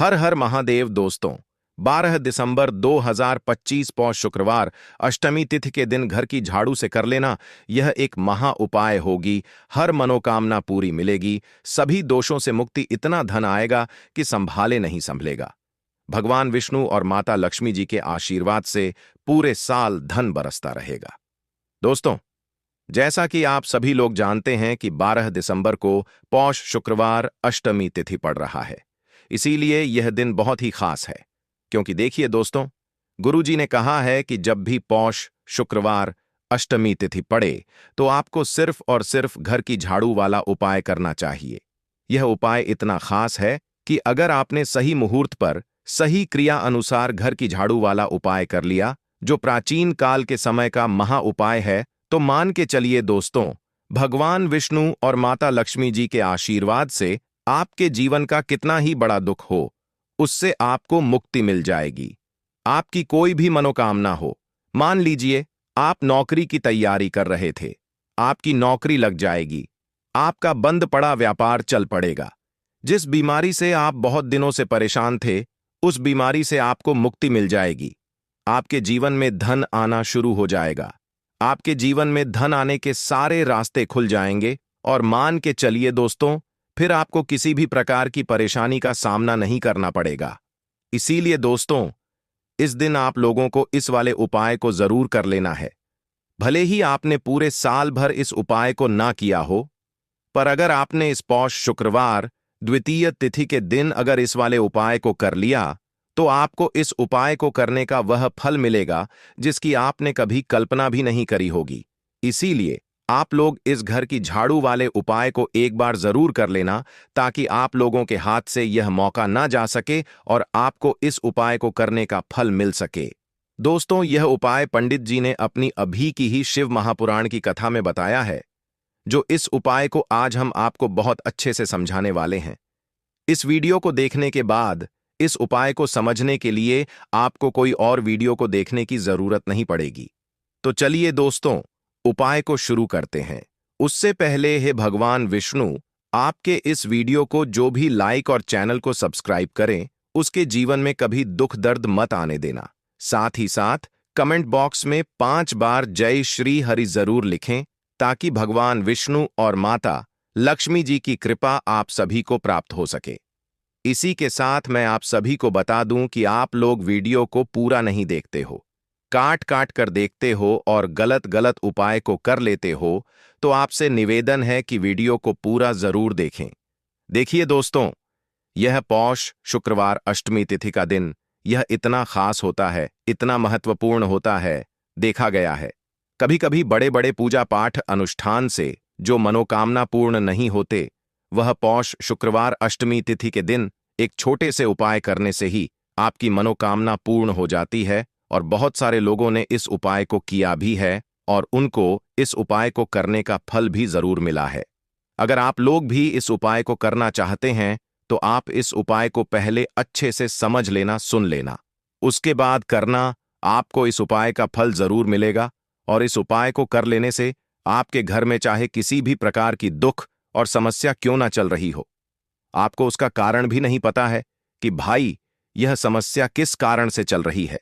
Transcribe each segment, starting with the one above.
हर हर महादेव दोस्तों। 12 दिसंबर 2025 पौष शुक्रवार अष्टमी तिथि के दिन घर की झाड़ू से कर लेना यह एक महा उपाय होगी। हर मनोकामना पूरी मिलेगी, सभी दोषों से मुक्ति, इतना धन आएगा कि संभाले नहीं संभलेगा। भगवान विष्णु और माता लक्ष्मी जी के आशीर्वाद से पूरे साल धन बरसता रहेगा। दोस्तों, जैसा कि आप सभी लोग जानते हैं कि 12 दिसंबर को पौष शुक्रवार अष्टमी तिथि पड़ रहा है। इसीलिए यह दिन बहुत ही खास है, क्योंकि देखिए दोस्तों, गुरुजी ने कहा है कि जब भी पौष शुक्रवार अष्टमी तिथि पड़े तो आपको सिर्फ और सिर्फ घर की झाड़ू वाला उपाय करना चाहिए। यह उपाय इतना खास है कि अगर आपने सही मुहूर्त पर सही क्रिया अनुसार घर की झाड़ू वाला उपाय कर लिया, जो प्राचीन काल के समय का महा उपाय है, तो मान के चलिए दोस्तों, भगवान विष्णु और माता लक्ष्मी जी के आशीर्वाद से आपके जीवन का कितना ही बड़ा दुख हो, उससे आपको मुक्ति मिल जाएगी। आपकी कोई भी मनोकामना हो, मान लीजिए आप नौकरी की तैयारी कर रहे थे, आपकी नौकरी लग जाएगी, आपका बंद पड़ा व्यापार चल पड़ेगा, जिस बीमारी से आप बहुत दिनों से परेशान थे, उस बीमारी से आपको मुक्ति मिल जाएगी। आपके जीवन में धन आना शुरू हो जाएगा, आपके जीवन में धन आने के सारे रास्ते खुल जाएंगे और मान के चलिए दोस्तों, फिर आपको किसी भी प्रकार की परेशानी का सामना नहीं करना पड़ेगा। इसीलिए दोस्तों, इस दिन आप लोगों को इस वाले उपाय को जरूर कर लेना है। भले ही आपने पूरे साल भर इस उपाय को ना किया हो, पर अगर आपने इस पौष शुक्रवार द्वितीय तिथि के दिन अगर इस वाले उपाय को कर लिया, तो आपको इस उपाय को करने का वह फल मिलेगा जिसकी आपने कभी कल्पना भी नहीं करी होगी। इसीलिए आप लोग इस घर की झाड़ू वाले उपाय को एक बार जरूर कर लेना, ताकि आप लोगों के हाथ से यह मौका ना जा सके और आपको इस उपाय को करने का फल मिल सके। दोस्तों, यह उपाय पंडित जी ने अपनी अभी की ही शिव महापुराण की कथा में बताया है, जो इस उपाय को आज हम आपको बहुत अच्छे से समझाने वाले हैं। इस वीडियो को देखने के बाद इस उपाय को समझने के लिए आपको कोई और वीडियो को देखने की जरूरत नहीं पड़ेगी। तो चलिए दोस्तों, उपाय को शुरू करते हैं। उससे पहले हे भगवान विष्णु, आपके इस वीडियो को जो भी लाइक और चैनल को सब्सक्राइब करें, उसके जीवन में कभी दुख दर्द मत आने देना। साथ ही साथ कमेंट बॉक्स में 5 बार जय श्री हरि जरूर लिखें, ताकि भगवान विष्णु और माता लक्ष्मी जी की कृपा आप सभी को प्राप्त हो सके। इसी के साथ मैं आप सभी को बता दूं कि आप लोग वीडियो को पूरा नहीं देखते हो, काट काट कर देखते हो और गलत गलत उपाय को कर लेते हो, तो आपसे निवेदन है कि वीडियो को पूरा जरूर देखें। देखिए दोस्तों, यह पौष शुक्रवार अष्टमी तिथि का दिन यह इतना खास होता है, इतना महत्वपूर्ण होता है। देखा गया है कभी कभी बड़े बड़े पूजा पाठ अनुष्ठान से जो मनोकामना पूर्ण नहीं होते, वह पौष शुक्रवार अष्टमी तिथि के दिन एक छोटे से उपाय करने से ही आपकी मनोकामना पूर्ण हो जाती है। और बहुत सारे लोगों ने इस उपाय को किया भी है और उनको इस उपाय को करने का फल भी जरूर मिला है। अगर आप लोग भी इस उपाय को करना चाहते हैं, तो आप इस उपाय को पहले अच्छे से समझ लेना, सुन लेना, उसके बाद करना। आपको इस उपाय का फल जरूर मिलेगा और इस उपाय को कर लेने से आपके घर में चाहे किसी भी प्रकार की दुख और समस्या क्यों ना चल रही हो, आपको उसका कारण भी नहीं पता है कि भाई यह समस्या किस कारण से चल रही है।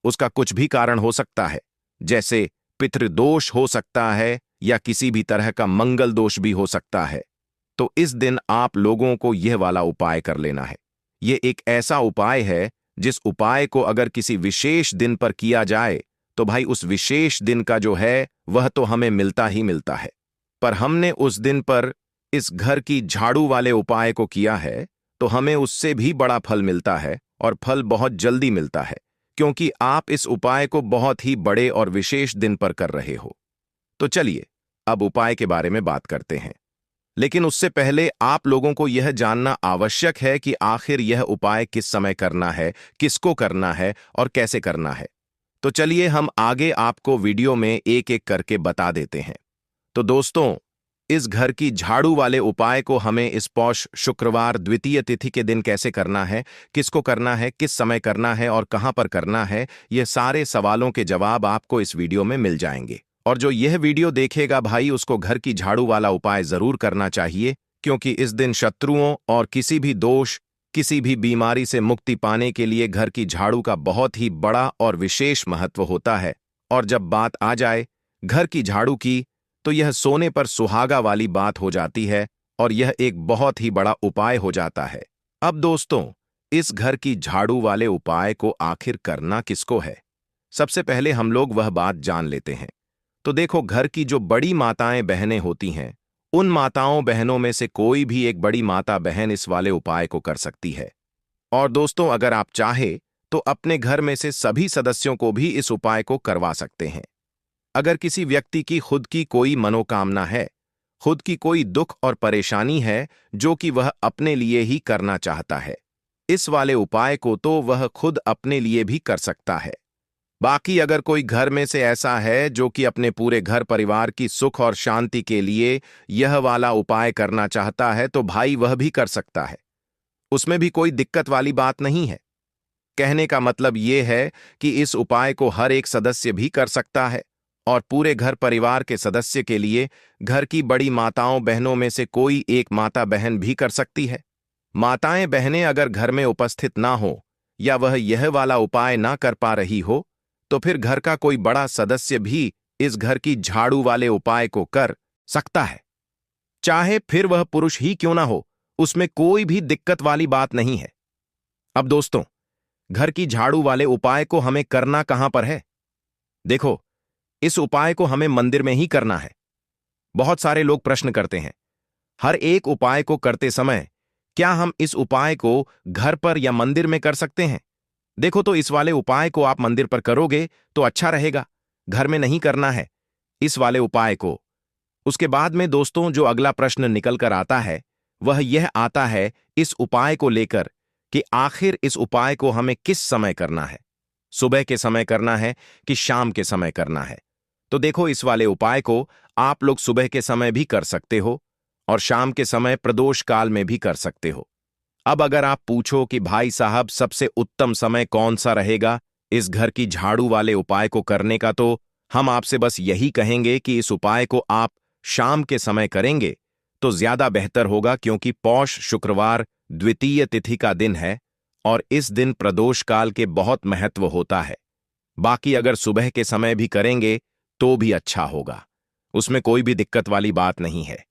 उसका कुछ भी कारण हो सकता है, जैसे पितृदोष हो सकता है या किसी भी तरह का मंगल दोष भी हो सकता है। तो इस दिन आप लोगों को यह वाला उपाय कर लेना है। यह एक ऐसा उपाय है जिस उपाय को अगर किसी विशेष दिन पर किया जाए, तो भाई उस विशेष दिन का जो है वह तो हमें मिलता ही मिलता है। पर हमने उस दिन पर इस घर की झाड़ू वाले उपाय को किया है, तो हमें उससे भी बड़ा फल मिलता है और फल बहुत जल्दी मिलता है, क्योंकि आप इस उपाय को बहुत ही बड़े और विशेष दिन पर कर रहे हो। तो चलिए अब उपाय के बारे में बात करते हैं, लेकिन उससे पहले आप लोगों को यह जानना आवश्यक है कि आखिर यह उपाय किस समय करना है, किसको करना है और कैसे करना है। तो चलिए हम आगे आपको वीडियो में एक एक करके बता देते हैं। तो दोस्तों, इस घर की झाड़ू वाले उपाय को हमें इस पौष शुक्रवार द्वितीय तिथि के दिन कैसे करना है, किसको करना है, किस समय करना है और कहां पर करना है, ये सारे सवालों के जवाब आपको इस वीडियो में मिल जाएंगे। और जो यह वीडियो देखेगा भाई, उसको घर की झाड़ू वाला उपाय जरूर करना चाहिए, क्योंकि इस दिन शत्रुओं और किसी भी दोष किसी भी बीमारी से मुक्ति पाने के लिए घर की झाड़ू का बहुत ही बड़ा और विशेष महत्व होता है। और जब बात आ जाए घर की झाड़ू की, तो यह सोने पर सुहागा वाली बात हो जाती है और यह एक बहुत ही बड़ा उपाय हो जाता है। अब दोस्तों, इस घर की झाड़ू वाले उपाय को आखिर करना किसको है? सबसे पहले हम लोग वह बात जान लेते हैं। तो देखो, घर की जो बड़ी माताएं बहनें होती हैं, उन माताओं बहनों में से कोई भी एक बड़ी माता बहन इस वाले उपाय को कर सकती है। और दोस्तों, अगर आप चाहे तो अपने घर में से सभी सदस्यों को भी इस उपाय को करवा सकते हैं। अगर किसी व्यक्ति की खुद की कोई मनोकामना है, खुद की कोई दुख और परेशानी है जो कि वह अपने लिए ही करना चाहता है, इस वाले उपाय को तो वह खुद अपने लिए भी कर सकता है। बाकी अगर कोई घर में से ऐसा है जो कि अपने पूरे घर परिवार की सुख और शांति के लिए यह वाला उपाय करना चाहता है, तो भाई वह भी कर सकता है। उसमें भी कोई दिक्कत वाली बात नहीं है। कहने का मतलब ये है कि इस उपाय को हर एक सदस्य भी कर सकता है और पूरे घर परिवार के सदस्य के लिए घर की बड़ी माताओं बहनों में से कोई एक माता बहन भी कर सकती है। माताएं बहनें अगर घर में उपस्थित ना हो या वह यह वाला उपाय ना कर पा रही हो, तो फिर घर का कोई बड़ा सदस्य भी इस घर की झाड़ू वाले उपाय को कर सकता है। चाहे फिर वह पुरुष ही क्यों ना हो, उसमें कोई भी दिक्कत वाली बात नहीं है। अब दोस्तों, घर की झाड़ू वाले उपाय को हमें करना कहां पर है? देखो, इस उपाय को हमें मंदिर में ही करना है। बहुत सारे लोग प्रश्न करते हैं, हर एक उपाय को करते समय क्या हम इस उपाय को घर पर या मंदिर में कर सकते हैं? देखो, तो इस वाले उपाय को आप मंदिर पर करोगे तो अच्छा रहेगा, घर में नहीं करना है इस वाले उपाय को। उसके बाद में दोस्तों, जो अगला प्रश्न निकल कर आता है वह यह आता है इस उपाय को लेकर कि आखिर इस उपाय को हमें किस समय करना है, सुबह के समय करना है कि शाम के समय करना है? तो देखो, इस वाले उपाय को आप लोग सुबह के समय भी कर सकते हो और शाम के समय प्रदोष काल में भी कर सकते हो। अब अगर आप पूछो कि भाई साहब सबसे उत्तम समय कौन सा रहेगा इस घर की झाड़ू वाले उपाय को करने का, तो हम आपसे बस यही कहेंगे कि इस उपाय को आप शाम के समय करेंगे तो ज्यादा बेहतर होगा, क्योंकि पौष शुक्रवार द्वितीय तिथि का दिन है और इस दिन प्रदोष काल के बहुत महत्व होता है। बाकी अगर सुबह के समय भी करेंगे तो भी अच्छा होगा, उसमें कोई भी दिक्कत वाली बात नहीं है।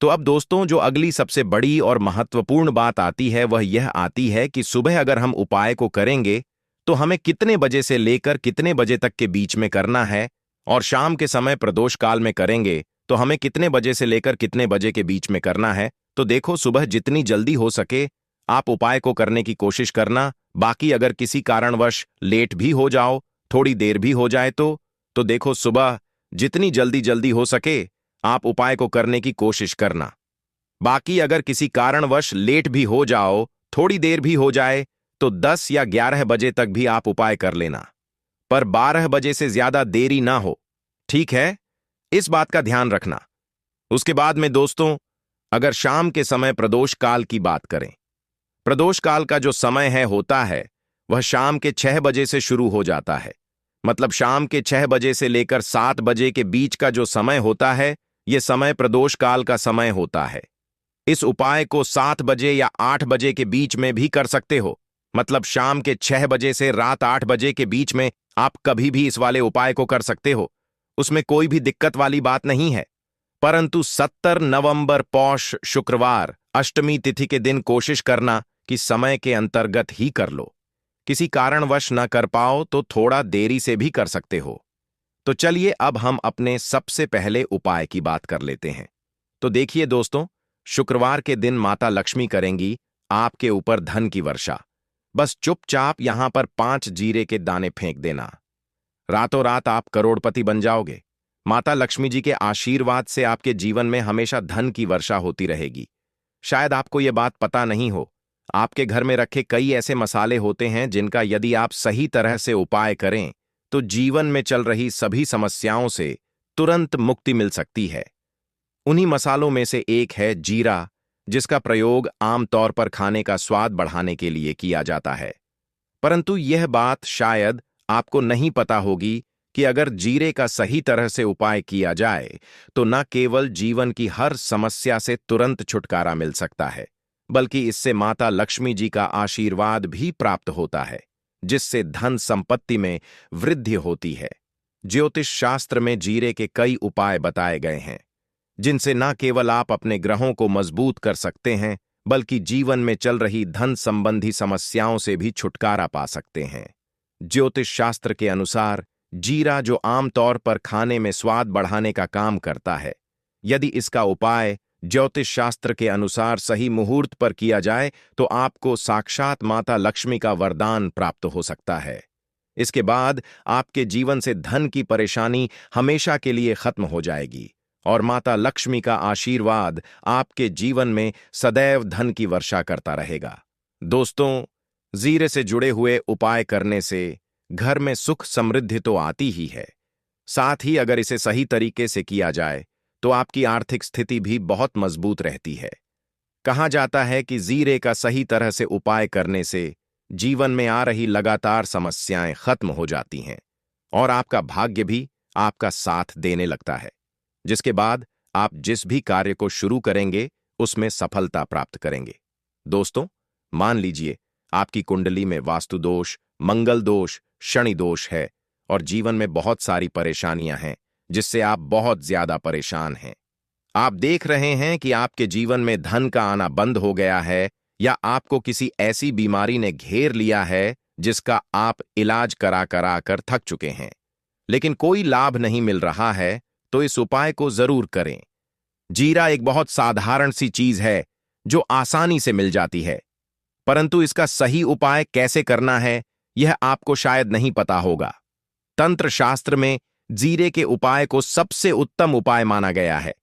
तो अब दोस्तों, जो अगली सबसे बड़ी और महत्वपूर्ण बात आती है वह यह आती है कि सुबह अगर हम उपाय को करेंगे तो हमें कितने बजे से लेकर कितने बजे तक के बीच में करना है, और शाम के समय प्रदोष काल में करेंगे तो हमें कितने बजे से लेकर कितने बजे के बीच में करना है। तो देखो, सुबह जितनी जल्दी हो सके आप उपाय को करने की कोशिश करना। बाकी अगर किसी कारणवश लेट भी हो जाओ, थोड़ी देर भी हो जाए तो देखो, सुबह जितनी जल्दी हो सके आप उपाय को करने की कोशिश करना। बाकी अगर किसी कारणवश लेट भी हो जाओ, थोड़ी देर भी हो जाए, तो 10 या 11 बजे तक भी आप उपाय कर लेना, पर 12 बजे से ज्यादा देरी ना हो, ठीक है? इस बात का ध्यान रखना। उसके बाद में दोस्तों, अगर शाम के समय प्रदोष काल की बात करें, प्रदोष काल का जो समय होता है वह शाम के 6 बजे से शुरू हो जाता है। मतलब शाम के 6 बजे से लेकर 7 बजे के बीच का जो समय होता है, यह समय प्रदोष काल का समय होता है। इस उपाय को 7 बजे या 8 बजे के बीच में भी कर सकते हो। मतलब शाम के 6 बजे से रात 8 बजे के बीच में आप कभी भी इस वाले उपाय को कर सकते हो, उसमें कोई भी दिक्कत वाली बात नहीं है। परंतु 17 नवंबर पौष शुक्रवार अष्टमी तिथि के दिन कोशिश करना कि समय के अंतर्गत ही कर लो। किसी कारणवश न कर पाओ तो थोड़ा देरी से भी कर सकते हो। तो चलिए अब हम अपने सबसे पहले उपाय की बात कर लेते हैं। तो देखिए दोस्तों, शुक्रवार के दिन माता लक्ष्मी करेंगी आपके ऊपर धन की वर्षा। बस चुपचाप यहां पर 5 जीरे के दाने फेंक देना, रातों रात आप करोड़पति बन जाओगे। माता लक्ष्मी जी के आशीर्वाद से आपके जीवन में हमेशा धन की वर्षा होती रहेगी। शायद आपको यह बात पता नहीं हो, आपके घर में रखे कई ऐसे मसाले होते हैं जिनका यदि आप सही तरह से उपाय करें तो जीवन में चल रही सभी समस्याओं से तुरंत मुक्ति मिल सकती है। उन्हीं मसालों में से एक है जीरा, जिसका प्रयोग आमतौर पर खाने का स्वाद बढ़ाने के लिए किया जाता है। परंतु यह बात शायद आपको नहीं पता होगी कि अगर जीरे का सही तरह से उपाय किया जाए तो न केवल जीवन की हर समस्या से तुरंत छुटकारा मिल सकता है, बल्कि इससे माता लक्ष्मी जी का आशीर्वाद भी प्राप्त होता है, जिससे धन संपत्ति में वृद्धि होती है। ज्योतिष शास्त्र में जीरे के कई उपाय बताए गए हैं, जिनसे न केवल आप अपने ग्रहों को मजबूत कर सकते हैं, बल्कि जीवन में चल रही धन संबंधी समस्याओं से भी छुटकारा पा सकते हैं। ज्योतिष शास्त्र के अनुसार जीरा, जो आमतौर पर खाने में स्वाद बढ़ाने का काम करता है, यदि इसका उपाय ज्योतिष शास्त्र के अनुसार सही मुहूर्त पर किया जाए तो आपको साक्षात माता लक्ष्मी का वरदान प्राप्त हो सकता है। इसके बाद आपके जीवन से धन की परेशानी हमेशा के लिए खत्म हो जाएगी और माता लक्ष्मी का आशीर्वाद आपके जीवन में सदैव धन की वर्षा करता रहेगा। दोस्तों, जीरे से जुड़े हुए उपाय करने से घर में सुख समृद्धि तो आती ही है, साथ ही अगर इसे सही तरीके से किया जाए तो आपकी आर्थिक स्थिति भी बहुत मजबूत रहती है। कहा जाता है कि जीरे का सही तरह से उपाय करने से जीवन में आ रही लगातार समस्याएं खत्म हो जाती हैं और आपका भाग्य भी आपका साथ देने लगता है, जिसके बाद आप जिस भी कार्य को शुरू करेंगे उसमें सफलता प्राप्त करेंगे। दोस्तों, मान लीजिए आपकी कुंडली में वास्तु दोष, मंगल दोष, शनि दोष है और जीवन में बहुत सारी परेशानियां हैं, जिससे आप बहुत ज्यादा परेशान हैं। आप देख रहे हैं कि आपके जीवन में धन का आना बंद हो गया है या आपको किसी ऐसी बीमारी ने घेर लिया है जिसका आप इलाज करा करा कर थक चुके हैं, लेकिन कोई लाभ नहीं मिल रहा है, तो इस उपाय को जरूर करें। जीरा एक बहुत साधारण सी चीज है जो आसानी से मिल जाती है, परंतु इसका सही उपाय कैसे करना है यह आपको शायद नहीं पता होगा। तंत्र शास्त्र में जीरे के उपाय को सबसे उत्तम उपाय माना गया है।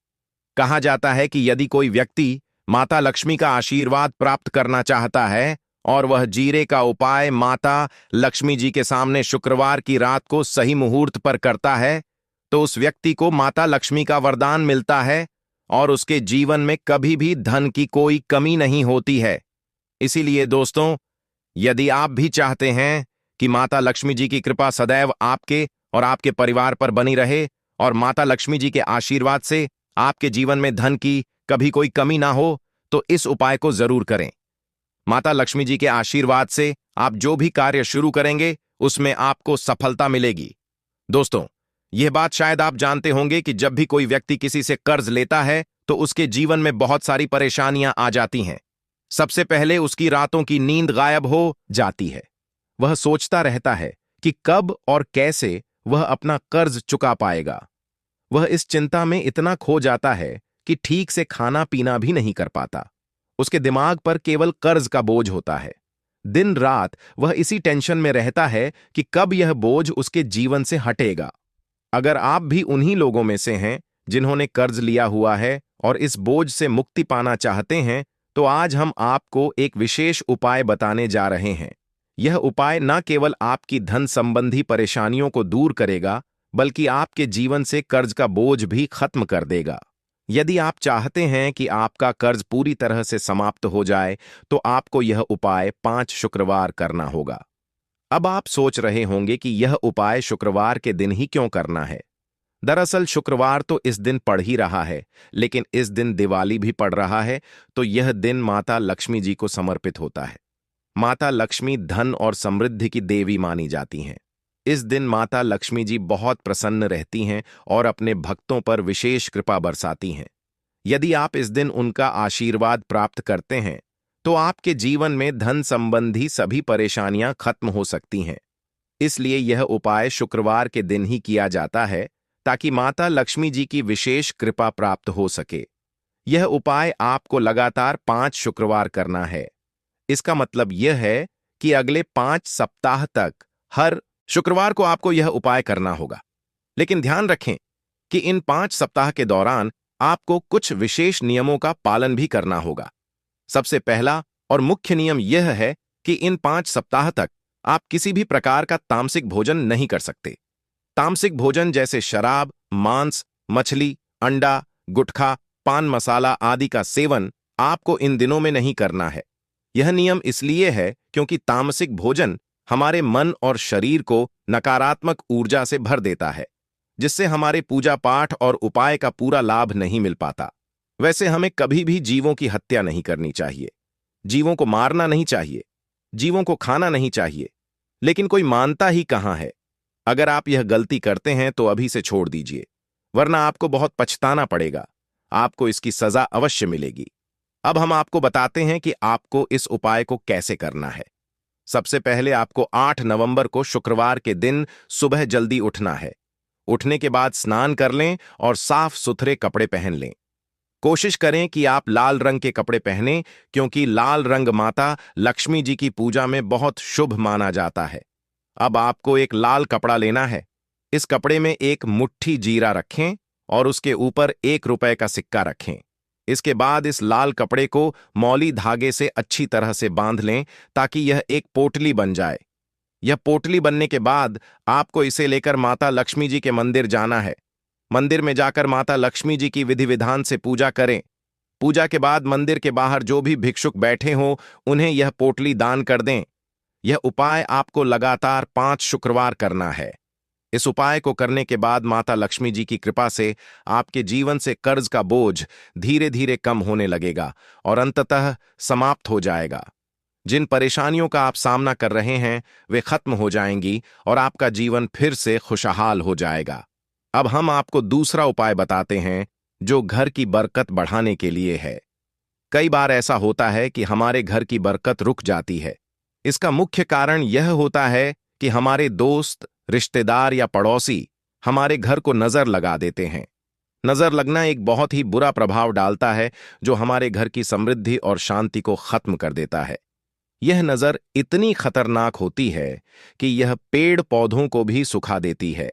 कहा जाता है कि यदि कोई व्यक्ति माता लक्ष्मी का आशीर्वाद प्राप्त करना चाहता है और वह जीरे का उपाय माता लक्ष्मी जी के सामने शुक्रवार की रात को सही मुहूर्त पर करता है, तो उस व्यक्ति को माता लक्ष्मी का वरदान मिलता है और उसके जीवन में कभी भी धन की कोई कमी नहीं होती है। इसीलिए दोस्तों, यदि आप भी चाहते हैं कि माता लक्ष्मी जी की कृपा सदैव आपके और आपके परिवार पर बनी रहे और माता लक्ष्मी जी के आशीर्वाद से आपके जीवन में धन की कभी कोई कमी ना हो, तो इस उपाय को जरूर करें। माता लक्ष्मी जी के आशीर्वाद से आप जो भी कार्य शुरू करेंगे उसमें आपको सफलता मिलेगी। दोस्तों, यह बात शायद आप जानते होंगे कि जब भी कोई व्यक्ति किसी से कर्ज लेता है तो उसके जीवन में बहुत सारी परेशानियां आ जाती हैं। सबसे पहले उसकी रातों की नींद गायब हो जाती है। वह सोचता रहता है कि कब और कैसे वह अपना कर्ज चुका पाएगा। वह इस चिंता में इतना खो जाता है कि ठीक से खाना पीना भी नहीं कर पाता। उसके दिमाग पर केवल कर्ज का बोझ होता है। दिन रात वह इसी टेंशन में रहता है कि कब यह बोझ उसके जीवन से हटेगा। अगर आप भी उन्हीं लोगों में से हैं जिन्होंने कर्ज लिया हुआ है और इस बोझ से मुक्ति पाना चाहते हैं, तो आज हम आपको एक विशेष उपाय बताने जा रहे हैं। यह उपाय न केवल आपकी धन संबंधी परेशानियों को दूर करेगा, बल्कि आपके जीवन से कर्ज का बोझ भी खत्म कर देगा। यदि आप चाहते हैं कि आपका कर्ज पूरी तरह से समाप्त हो जाए, तो आपको यह उपाय 5 शुक्रवार करना होगा। अब आप सोच रहे होंगे कि यह उपाय शुक्रवार के दिन ही क्यों करना है। दरअसल शुक्रवार तो इस दिन पड़ ही रहा है, लेकिन इस दिन दिवाली भी पड़ रहा है, तो यह दिन माता लक्ष्मी जी को समर्पित होता है। माता लक्ष्मी धन और समृद्धि की देवी मानी जाती हैं। इस दिन माता लक्ष्मी जी बहुत प्रसन्न रहती हैं और अपने भक्तों पर विशेष कृपा बरसाती हैं। यदि आप इस दिन उनका आशीर्वाद प्राप्त करते हैं, तो आपके जीवन में धन संबंधी सभी परेशानियां खत्म हो सकती हैं। इसलिए यह उपाय शुक्रवार के दिन ही किया जाता है, ताकि माता लक्ष्मी जी की विशेष कृपा प्राप्त हो सके। यह उपाय आपको लगातार 5 शुक्रवार करना है। इसका मतलब यह है कि अगले 5 सप्ताह तक हर शुक्रवार को आपको यह उपाय करना होगा। लेकिन ध्यान रखें कि इन 5 सप्ताह के दौरान आपको कुछ विशेष नियमों का पालन भी करना होगा। सबसे पहला और मुख्य नियम यह है कि इन 5 सप्ताह तक आप किसी भी प्रकार का तामसिक भोजन नहीं कर सकते। तामसिक भोजन जैसे शराब, मांस, मछली, अंडा, गुटखा, पान मसाला आदि का सेवन आपको इन दिनों में नहीं करना है। यह नियम इसलिए है क्योंकि तामसिक भोजन हमारे मन और शरीर को नकारात्मक ऊर्जा से भर देता है, जिससे हमारे पूजा पाठ और उपाय का पूरा लाभ नहीं मिल पाता। वैसे हमें कभी भी जीवों की हत्या नहीं करनी चाहिए। जीवों को मारना नहीं चाहिए, जीवों को खाना नहीं चाहिए, लेकिन कोई मानता ही कहां है। अगर आप यह गलती करते हैं तो अभी से छोड़ दीजिए, वरना आपको बहुत पछताना पड़ेगा। आपको इसकी सजा अवश्य मिलेगी। अब हम आपको बताते हैं कि आपको इस उपाय को कैसे करना है। सबसे पहले आपको 8 नवंबर को शुक्रवार के दिन सुबह जल्दी उठना है। उठने के बाद स्नान कर लें और साफ सुथरे कपड़े पहन लें। कोशिश करें कि आप लाल रंग के कपड़े पहनें, क्योंकि लाल रंग माता लक्ष्मी जी की पूजा में बहुत शुभ माना जाता है। अब आपको एक लाल कपड़ा लेना है। इस कपड़े में एक मुट्ठी जीरा रखें और उसके ऊपर 1 रुपए का सिक्का रखें। इसके बाद इस लाल कपड़े को मौली धागे से अच्छी तरह से बांध लें, ताकि यह एक पोटली बन जाए। यह पोटली बनने के बाद आपको इसे लेकर माता लक्ष्मी जी के मंदिर जाना है। मंदिर में जाकर माता लक्ष्मी जी की विधि विधान से पूजा करें। पूजा के बाद मंदिर के बाहर जो भी भिक्षुक बैठे हों, उन्हें यह पोटली दान कर दें। यह उपाय आपको लगातार 5 शुक्रवार करना है। इस उपाय को करने के बाद माता लक्ष्मी जी की कृपा से आपके जीवन से कर्ज का बोझ धीरे धीरे कम होने लगेगा और अंततः समाप्त हो जाएगा। जिन परेशानियों का आप सामना कर रहे हैं, वे खत्म हो जाएंगी और आपका जीवन फिर से खुशहाल हो जाएगा। अब हम आपको दूसरा उपाय बताते हैं, जो घर की बरकत बढ़ाने के लिए है। कई बार ऐसा होता है कि हमारे घर की बरकत रुक जाती है। इसका मुख्य कारण यह होता है कि हमारे दोस्त, रिश्तेदार या पड़ोसी हमारे घर को नजर लगा देते हैं। नजर लगना एक बहुत ही बुरा प्रभाव डालता है, जो हमारे घर की समृद्धि और शांति को खत्म कर देता है। यह नजर इतनी खतरनाक होती है कि यह पेड़ पौधों को भी सुखा देती है।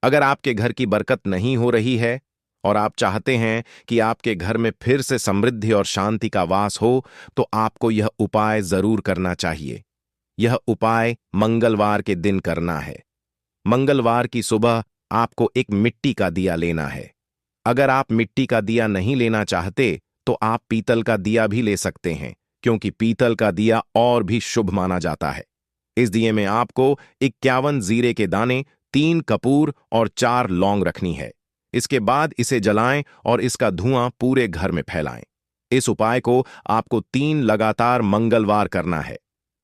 अगर आपके घर की बरकत नहीं हो रही है और आप चाहते हैं कि आपके घर में फिर से समृद्धि और शांति का वास हो, तो आपको यह उपाय जरूर करना चाहिए। यह उपाय मंगलवार के दिन करना है। मंगलवार की सुबह आपको एक मिट्टी का दिया लेना है। अगर आप मिट्टी का दिया नहीं लेना चाहते, तो आप पीतल का दिया भी ले सकते हैं, क्योंकि पीतल का दिया और भी शुभ माना जाता है। इस दिए में आपको 51 जीरे के दाने, 3 कपूर और 4 लौंग रखनी है। इसके बाद इसे जलाएं और इसका धुआं पूरे घर में फैलाएं। इस उपाय को आपको 3 लगातार मंगलवार करना है।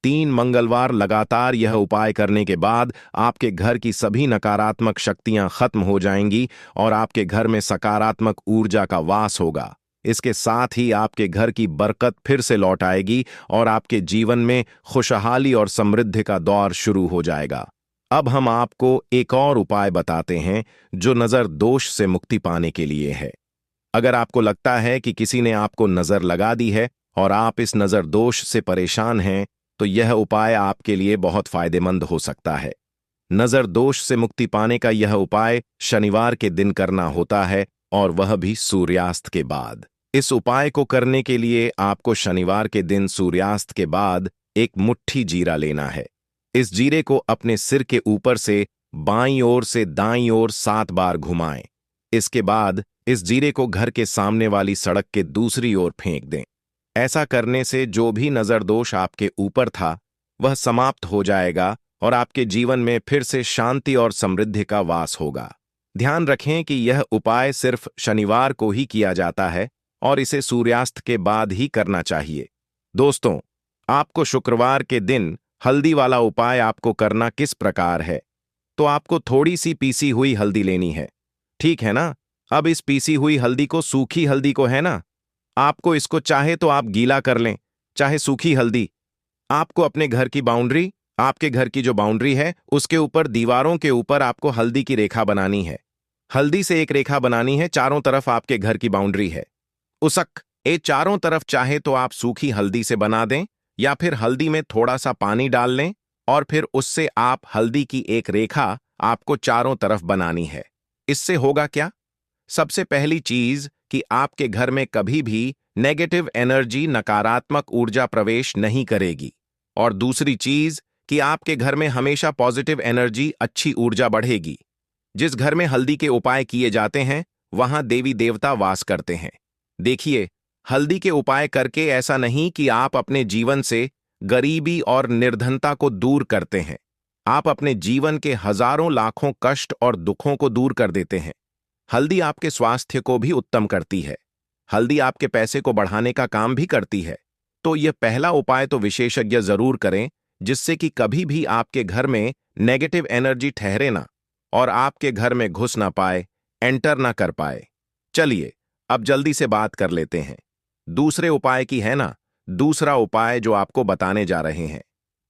3 मंगलवार लगातार यह उपाय करने के बाद आपके घर की सभी नकारात्मक शक्तियां खत्म हो जाएंगी और आपके घर में सकारात्मक ऊर्जा का वास होगा। इसके साथ ही आपके घर की बरकत फिर से लौट आएगी और आपके जीवन में खुशहाली और समृद्धि का दौर शुरू हो जाएगा। अब हम आपको एक और उपाय बताते हैं, जो नजर दोष से मुक्ति पाने के लिए है। अगर आपको लगता है कि किसी ने आपको नजर लगा दी है और आप इस नजर दोष से परेशान हैं, तो यह उपाय आपके लिए बहुत फायदेमंद हो सकता है। नजर दोष से मुक्ति पाने का यह उपाय शनिवार के दिन करना होता है, और वह भी सूर्यास्त के बाद। इस उपाय को करने के लिए आपको शनिवार के दिन सूर्यास्त के बाद एक मुट्ठी जीरा लेना है। इस जीरे को अपने सिर के ऊपर से बाईं ओर से दाईं ओर 7 बार घुमाएं। इसके बाद इस जीरे को घर के सामने वाली सड़क के दूसरी ओर फेंक दें। ऐसा करने से जो भी नजर दोष आपके ऊपर था, वह समाप्त हो जाएगा और आपके जीवन में फिर से शांति और समृद्धि का वास होगा। ध्यान रखें कि यह उपाय सिर्फ शनिवार को ही किया जाता है और इसे सूर्यास्त के बाद ही करना चाहिए। दोस्तों, आपको शुक्रवार के दिन हल्दी वाला उपाय आपको करना किस प्रकार है? तो आपको थोड़ी सी पीसी हुई हल्दी लेनी है, ठीक है ना? अब इस पीसी हुई हल्दी को, सूखी हल्दी को, है ना, आपको इसको चाहे तो आप गीला कर लें, चाहे सूखी हल्दी। आपको अपने घर की बाउंड्री, आपके घर की जो बाउंड्री है, उसके ऊपर दीवारों के ऊपर आपको हल्दी की रेखा बनानी है। हल्दी से एक रेखा बनानी है, चारों तरफ आपके घर की बाउंड्री है। उसक ए चारों तरफ चाहे तो आप सूखी हल्दी से बना दें, या फिर हल्दी में थोड़ा सा पानी डाल लें और फिर उससे आप हल्दी की एक रेखा आपको चारों तरफ बनानी है। इससे होगा क्या? सबसे पहली चीज कि आपके घर में कभी भी नेगेटिव एनर्जी, नकारात्मक ऊर्जा प्रवेश नहीं करेगी। और दूसरी चीज कि आपके घर में हमेशा पॉजिटिव एनर्जी, अच्छी ऊर्जा बढ़ेगी। जिस घर में हल्दी के उपाय किए जाते हैं, वहां देवी देवता वास करते हैं। देखिए, हल्दी के उपाय करके ऐसा नहीं कि आप अपने जीवन से गरीबी और निर्धनता को दूर करते हैं। आप अपने जीवन के हजारों लाखों कष्ट और दुखों को दूर कर देते हैं। हल्दी आपके स्वास्थ्य को भी उत्तम करती है। हल्दी आपके पैसे को बढ़ाने का काम भी करती है। तो यह पहला उपाय तो विशेषज्ञ जरूर करें, जिससे कि कभी भी आपके घर में नेगेटिव एनर्जी ठहरे ना और आपके घर में घुस ना पाए, एंटर ना कर पाए। चलिए अब जल्दी से बात कर लेते हैं दूसरे उपाय की, है ना। दूसरा उपाय जो आपको बताने जा रहे हैं,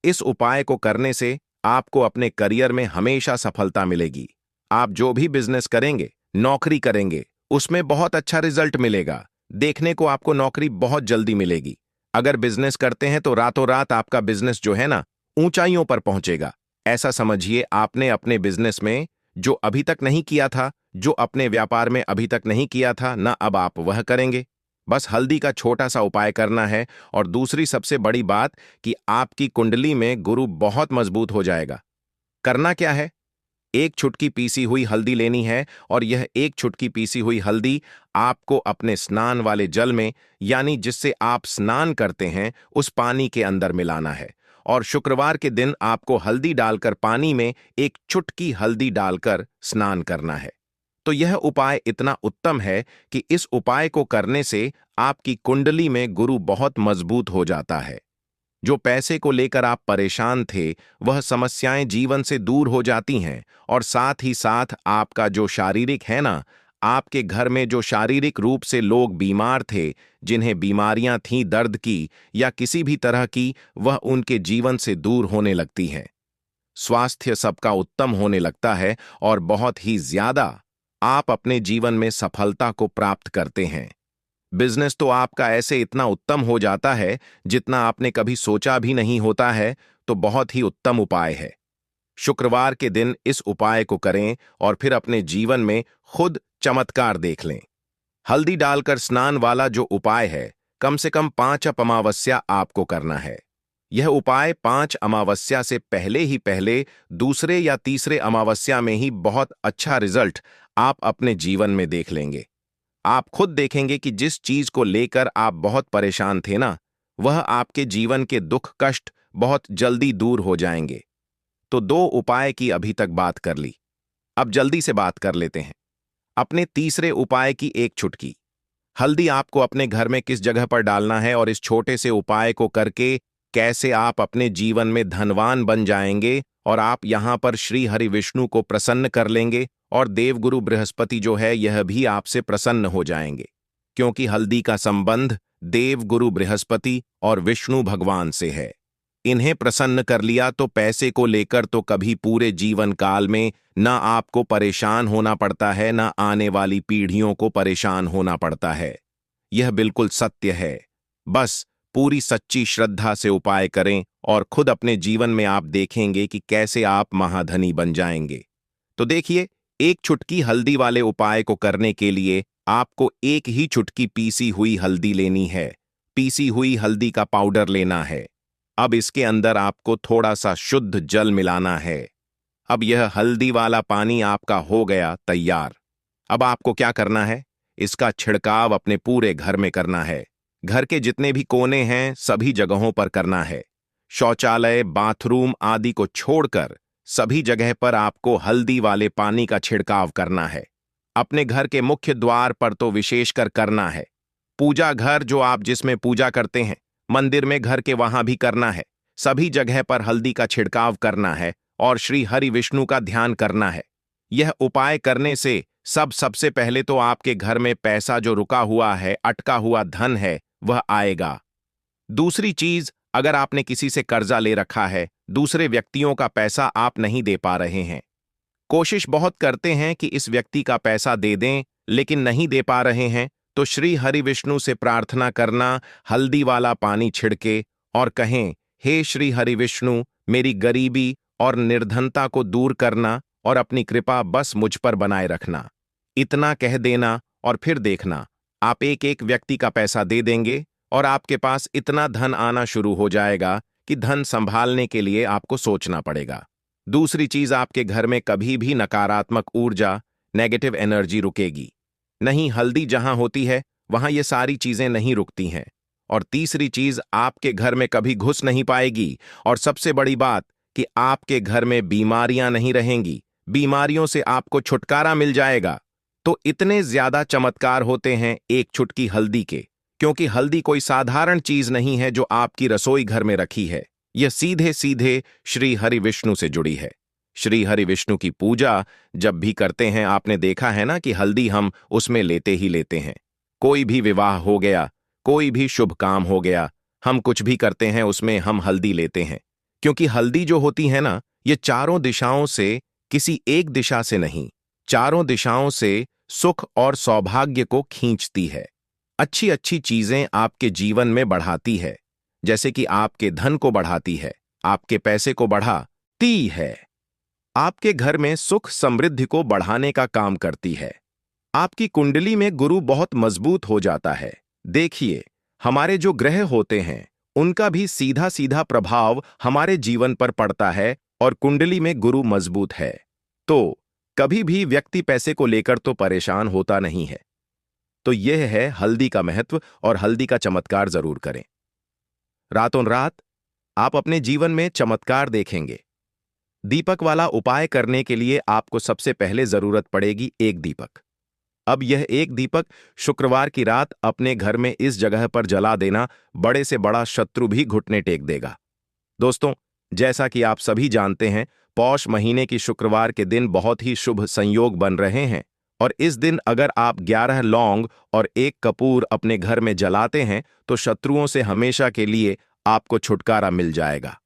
इस उपाय को करने से आपको अपने करियर में हमेशा सफलता मिलेगी। आप जो भी बिजनेस करेंगे, नौकरी करेंगे, उसमें बहुत अच्छा रिजल्ट मिलेगा। देखने को आपको नौकरी बहुत जल्दी मिलेगी। अगर बिजनेस करते हैं तो रातों रात आपका बिजनेस जो है ना, ऊंचाइयों पर पहुंचेगा। ऐसा समझिए आपने अपने बिजनेस में जो अभी तक नहीं किया था, जो अपने व्यापार में अभी तक नहीं किया था ना, अब आप वह करेंगे। बस हल्दी का छोटा सा उपाय करना है। और दूसरी सबसे बड़ी बात कि आपकी कुंडली में गुरु बहुत मजबूत हो जाएगा। करना क्या है, एक चुटकी पीसी हुई हल्दी लेनी है और यह एक चुटकी पीसी हुई हल्दी आपको अपने स्नान वाले जल में, यानी जिससे आप स्नान करते हैं, उस पानी के अंदर मिलाना है। और शुक्रवार के दिन आपको हल्दी डालकर पानी में एक चुटकी हल्दी डालकर स्नान करना है। तो यह उपाय इतना उत्तम है कि इस उपाय को करने से आपकी कुंडली में गुरु बहुत मजबूत हो जाता है। जो पैसे को लेकर आप परेशान थे, वह समस्याएं जीवन से दूर हो जाती हैं। और साथ ही साथ आपका जो शारीरिक है ना, आपके घर में जो शारीरिक रूप से लोग बीमार थे, जिन्हें बीमारियां थीं दर्द की या किसी भी तरह की, वह उनके जीवन से दूर होने लगती हैं। स्वास्थ्य सबका उत्तम होने लगता है और बहुत ही ज्यादा आप अपने जीवन में सफलता को प्राप्त करते हैं। बिजनेस तो आपका ऐसे इतना उत्तम हो जाता है जितना आपने कभी सोचा भी नहीं होता है। तो बहुत ही उत्तम उपाय है। शुक्रवार के दिन इस उपाय को करें और फिर अपने जीवन में खुद चमत्कार देख लें। हल्दी डालकर स्नान वाला जो उपाय है, कम से कम 5 अमावस्या आपको करना है। यह उपाय 5 अमावस्या से पहले ही पहले दूसरे या तीसरे अमावस्या में ही बहुत अच्छा रिजल्ट आप अपने जीवन में देख लेंगे। आप खुद देखेंगे कि जिस चीज को लेकर आप बहुत परेशान थे ना, वह आपके जीवन के दुख कष्ट बहुत जल्दी दूर हो जाएंगे। तो 2 उपाय की अभी तक बात कर ली, अब जल्दी से बात कर लेते हैं अपने तीसरे उपाय की। एक चुटकी हल्दी आपको अपने घर में किस जगह पर डालना है और इस छोटे से उपाय को करके कैसे आप अपने जीवन में धनवान बन जाएंगे और आप यहां पर श्री हरि विष्णु को प्रसन्न कर लेंगे और देवगुरु बृहस्पति जो है यह भी आपसे प्रसन्न हो जाएंगे, क्योंकि हल्दी का संबंध देवगुरु बृहस्पति और विष्णु भगवान से है। इन्हें प्रसन्न कर लिया तो पैसे को लेकर तो कभी पूरे जीवन काल में ना आपको परेशान होना पड़ता है, ना आने वाली पीढ़ियों को परेशान होना पड़ता है। यह बिल्कुल सत्य है। बस पूरी सच्ची श्रद्धा से उपाय करें और खुद अपने जीवन में आप देखेंगे कि कैसे आप महाधनी बन जाएंगे। तो देखिए, एक चुटकी हल्दी वाले उपाय को करने के लिए आपको एक ही चुटकी पीसी हुई हल्दी लेनी है। पीसी हुई हल्दी का पाउडर लेना है। अब इसके अंदर आपको थोड़ा सा शुद्ध जल मिलाना है। अब यह हल्दी वाला पानी आपका हो गया तैयार। अब आपको क्या करना है, इसका छिड़काव अपने पूरे घर में करना है। घर के जितने भी कोने हैं सभी जगहों पर करना है। शौचालय, बाथरूम आदि को छोड़कर सभी जगह पर आपको हल्दी वाले पानी का छिड़काव करना है। अपने घर के मुख्य द्वार पर तो विशेषकर करना है। पूजा घर जो आप जिसमें पूजा करते हैं, मंदिर में घर के वहां भी करना है। सभी जगह पर हल्दी का छिड़काव करना है और श्री हरि विष्णु का ध्यान करना है। यह उपाय करने से सबसे पहले तो आपके घर में पैसा जो रुका हुआ है, अटका हुआ धन है, वह आएगा। दूसरी चीज, अगर आपने किसी से कर्जा ले रखा है, दूसरे व्यक्तियों का पैसा आप नहीं दे पा रहे हैं, कोशिश बहुत करते हैं कि इस व्यक्ति का पैसा दे दें, लेकिन नहीं दे पा रहे हैं, तो श्री हरि विष्णु से प्रार्थना करना, हल्दी वाला पानी छिड़के और कहें, हे श्री हरि विष्णु, मेरी गरीबी और निर्धनता को दूर करना और अपनी कृपा बस मुझ पर बनाए रखना। इतना कह देना और फिर देखना, आप एक एक व्यक्ति का पैसा दे देंगे और आपके पास इतना धन आना शुरू हो जाएगा कि धन संभालने के लिए आपको सोचना पड़ेगा। दूसरी चीज, आपके घर में कभी भी नकारात्मक ऊर्जा, नेगेटिव एनर्जी रुकेगी नहीं। हल्दी जहां होती है वहां ये सारी चीजें नहीं रुकती हैं। और तीसरी चीज, आपके घर में कभी घुस नहीं पाएगी। और सबसे बड़ी बात कि आपके घर में बीमारियां नहीं रहेंगी, बीमारियों से आपको छुटकारा मिल जाएगा। तो इतने ज्यादा चमत्कार होते हैं एक चुटकी हल्दी के, क्योंकि हल्दी कोई साधारण चीज नहीं है जो आपकी रसोई घर में रखी है। यह सीधे सीधे श्री हरि विष्णु से जुड़ी है। श्री हरि विष्णु की पूजा जब भी करते हैं, आपने देखा है ना कि हल्दी हम उसमें लेते ही लेते हैं। कोई भी विवाह हो गया, कोई भी शुभ काम हो गया, हम कुछ भी करते हैं उसमें हम हल्दी लेते हैं। क्योंकि हल्दी जो होती है ना, ये चारों दिशाओं से, किसी एक दिशा से नहीं, चारों दिशाओं से सुख और सौभाग्य को खींचती है। अच्छी अच्छी चीजें आपके जीवन में बढ़ाती है, जैसे कि आपके धन को बढ़ाती है, आपके पैसे को बढ़ाती है, आपके घर में सुख समृद्धि को बढ़ाने का काम करती है। आपकी कुंडली में गुरु बहुत मजबूत हो जाता है। देखिए, हमारे जो ग्रह होते हैं उनका भी सीधा सीधा प्रभाव हमारे जीवन पर पड़ता है, और कुंडली में गुरु मजबूत है तो कभी भी व्यक्ति पैसे को लेकर तो परेशान होता नहीं है। तो यह है हल्दी का महत्व, और हल्दी का चमत्कार जरूर करें। रातों रात आप अपने जीवन में चमत्कार देखेंगे। दीपक वाला उपाय करने के लिए आपको सबसे पहले जरूरत पड़ेगी एक दीपक। अब यह एक दीपक शुक्रवार की रात अपने घर में इस जगह पर जला देना, बड़े से बड़ा शत्रु भी घुटने टेक देगा। दोस्तों, जैसा कि आप सभी जानते हैं, पौष महीने की शुक्रवार के दिन बहुत ही शुभ संयोग बन रहे हैं, और इस दिन अगर आप 11 लौंग और 1 कपूर अपने घर में जलाते हैं तो शत्रुओं से हमेशा के लिए आपको छुटकारा मिल जाएगा।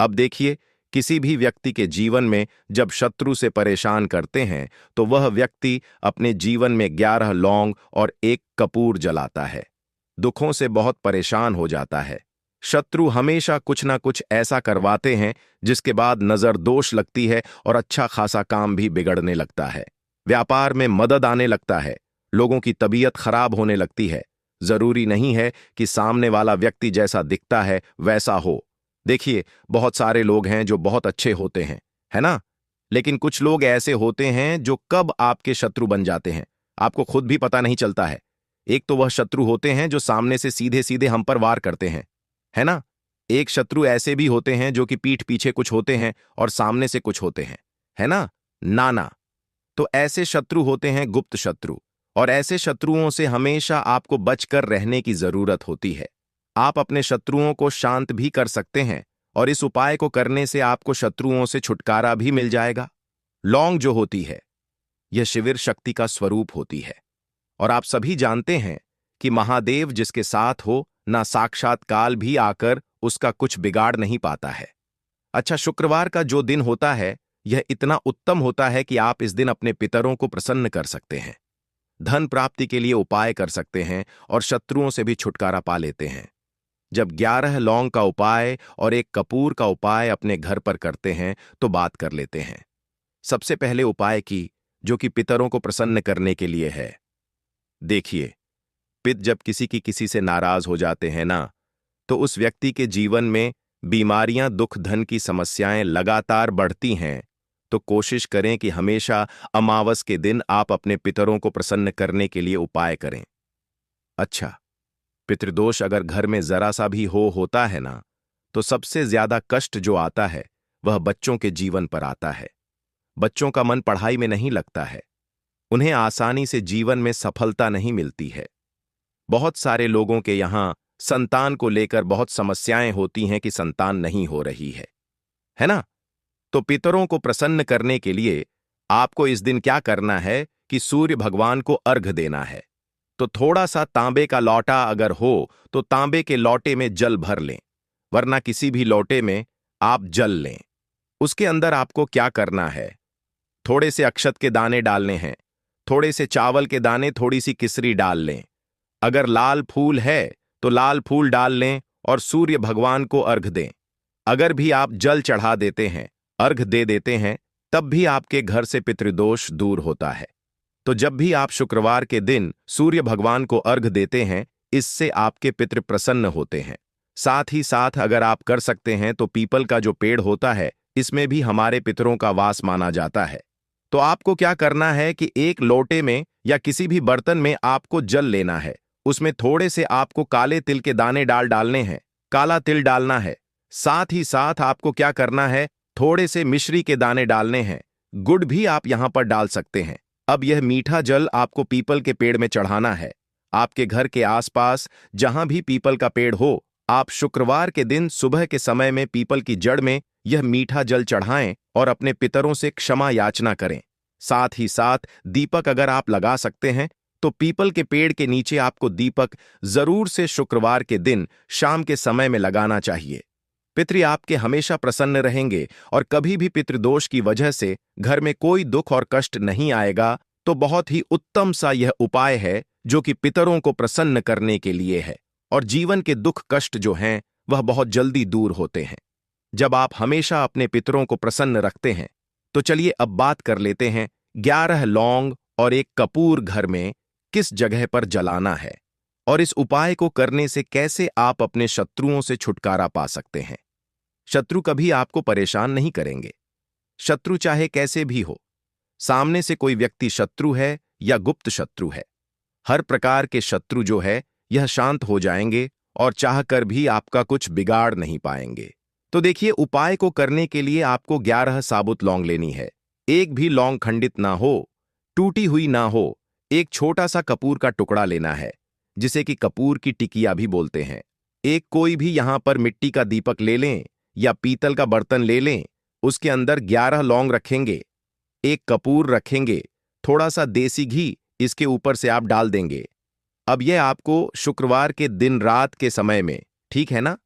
अब देखिए, किसी भी व्यक्ति के जीवन में जब शत्रु से परेशान करते हैं तो वह व्यक्ति अपने जीवन में 11 लौंग और 1 कपूर जलाता है, दुखों से बहुत परेशान हो जाता है। शत्रु हमेशा कुछ ना कुछ ऐसा करवाते हैं जिसके बाद नजर दोष लगती है और अच्छा खासा काम भी बिगड़ने लगता है। व्यापार में मदद आने लगता है, लोगों की तबीयत खराब होने लगती है। जरूरी नहीं है कि सामने वाला व्यक्ति जैसा दिखता है वैसा हो। देखिए, बहुत सारे लोग हैं जो बहुत अच्छे होते हैं, है ना? लेकिन कुछ लोग ऐसे होते हैं जो कब आपके शत्रु बन जाते हैं आपको खुद भी पता नहीं चलता है। एक तो वह शत्रु होते हैं जो सामने से सीधे सीधे हम पर वार करते हैं, है ना? एक शत्रु ऐसे भी होते हैं जो कि पीठ पीछे कुछ होते हैं और सामने से कुछ होते हैं, है ना? नाना। तो ऐसे शत्रु होते हैं गुप्त शत्रु, और ऐसे शत्रुओं से हमेशा आपको बचकर रहने की जरूरत होती है। आप अपने शत्रुओं को शांत भी कर सकते हैं, और इस उपाय को करने से आपको शत्रुओं से छुटकारा भी मिल जाएगा। लौंग जो होती है, यह शिविर शक्ति का स्वरूप होती है, और आप सभी जानते हैं कि महादेव जिसके साथ हो, ना साक्षात काल भी आकर उसका कुछ बिगाड़ नहीं पाता है। अच्छा, शुक्रवार का जो दिन होता है यह इतना उत्तम होता है कि आप इस दिन अपने पितरों को प्रसन्न कर सकते हैं, धन प्राप्ति के लिए उपाय कर सकते हैं, और शत्रुओं से भी छुटकारा पा लेते हैं। जब 11 लौंग का उपाय और 1 कपूर का उपाय अपने घर पर करते हैं तो बात कर लेते हैं। सबसे पहले उपाय की, जो कि पितरों को प्रसन्न करने के लिए है। देखिए, पिता जब किसी से नाराज हो जाते हैं ना, तो उस व्यक्ति के जीवन में बीमारियां, दुख, धन की समस्याएं लगातार बढ़ती हैं। तो कोशिश करें कि हमेशा अमावस के दिन आप अपने पितरों को प्रसन्न करने के लिए उपाय करें। अच्छा, पितृदोष अगर घर में जरा सा भी होता है ना, तो सबसे ज्यादा कष्ट जो आता है वह बच्चों के जीवन पर आता है। बच्चों का मन पढ़ाई में नहीं लगता है, उन्हें आसानी से जीवन में सफलता नहीं मिलती है। बहुत सारे लोगों के यहां संतान को लेकर बहुत समस्याएं होती हैं कि संतान नहीं हो रही है ना? तो पितरों को प्रसन्न करने के लिए आपको इस दिन क्या करना है कि सूर्य भगवान को अर्घ देना है। तो थोड़ा सा तांबे का लौटा अगर हो तो तांबे के लौटे में जल भर लें, वरना किसी भी लौटे में आप जल लें। उसके अंदर आपको क्या करना है, थोड़े से अक्षत के दाने डालने हैं, थोड़े से चावल के दाने, थोड़ी सी किसरी डाल लें। अगर लाल फूल है तो लाल फूल डाल लें और सूर्य भगवान को अर्घ दें। अगर भी आप जल चढ़ा देते हैं, अर्घ दे देते हैं, तब भी आपके घर से पितृदोष दूर होता है। तो जब भी आप शुक्रवार के दिन सूर्य भगवान को अर्घ देते हैं, इससे आपके पितृ प्रसन्न होते हैं। साथ ही साथ अगर आप कर सकते हैं तो पीपल का जो पेड़ होता है, इसमें भी हमारे पितरों का वास माना जाता है। तो आपको क्या करना है कि एक लोटे में या किसी भी बर्तन में आपको जल लेना है, उसमें थोड़े से आपको काले तिल के दाने डालने हैं, काला तिल डालना है। साथ ही साथ आपको क्या करना है, थोड़े से मिश्री के दाने डालने हैं, गुड़ भी आप यहां पर डाल सकते हैं। अब यह मीठा जल आपको पीपल के पेड़ में चढ़ाना है। आपके घर के आसपास जहां भी पीपल का पेड़ हो, आप शुक्रवार के दिन सुबह के समय में पीपल की जड़ में यह मीठा जल चढ़ाएं और अपने पितरों से क्षमा याचना करें। साथ ही साथ दीपक अगर आप लगा सकते हैं तो पीपल के पेड़ के नीचे आपको दीपक जरूर से शुक्रवार के दिन शाम के समय में लगाना चाहिए। पितृ आपके हमेशा प्रसन्न रहेंगे और कभी भी पितृदोष की वजह से घर में कोई दुख और कष्ट नहीं आएगा। तो बहुत ही उत्तम सा यह उपाय है जो कि पितरों को प्रसन्न करने के लिए है और जीवन के दुख कष्ट जो हैं वह बहुत जल्दी दूर होते हैं जब आप हमेशा अपने पितरों को प्रसन्न रखते हैं। तो चलिए अब बात कर लेते हैं 11 लौंग और एक कपूर घर में किस जगह पर जलाना है और इस उपाय को करने से कैसे आप अपने शत्रुओं से छुटकारा पा सकते हैं। शत्रु कभी आपको परेशान नहीं करेंगे। शत्रु चाहे कैसे भी हो, सामने से कोई व्यक्ति शत्रु है या गुप्त शत्रु है, हर प्रकार के शत्रु जो है यह शांत हो जाएंगे और चाहकर भी आपका कुछ बिगाड़ नहीं पाएंगे। तो देखिए, उपाय को करने के लिए आपको 11 साबुत लौंग लेनी है। एक भी लौंग खंडित ना हो, टूटी हुई ना हो। एक छोटा सा कपूर का टुकड़ा लेना है जिसे कि कपूर की टिकिया भी बोलते हैं। एक कोई भी यहां पर मिट्टी का दीपक ले लें या पीतल का बर्तन ले लें। उसके अंदर 11 लौंग रखेंगे, एक कपूर रखेंगे, थोड़ा सा देसी घी इसके ऊपर से आप डाल देंगे। अब यह आपको शुक्रवार के दिन रात के समय में, ठीक है ना,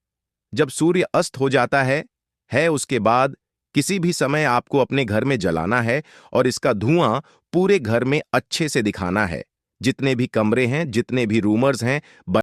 जब सूर्य अस्त हो जाता है उसके बाद किसी भी समय आपको अपने घर में जलाना है और इसका धुआं पूरे घर में अच्छे से दिखाना है। जितने भी कमरे हैं, जितने भी रूमर्स हैं,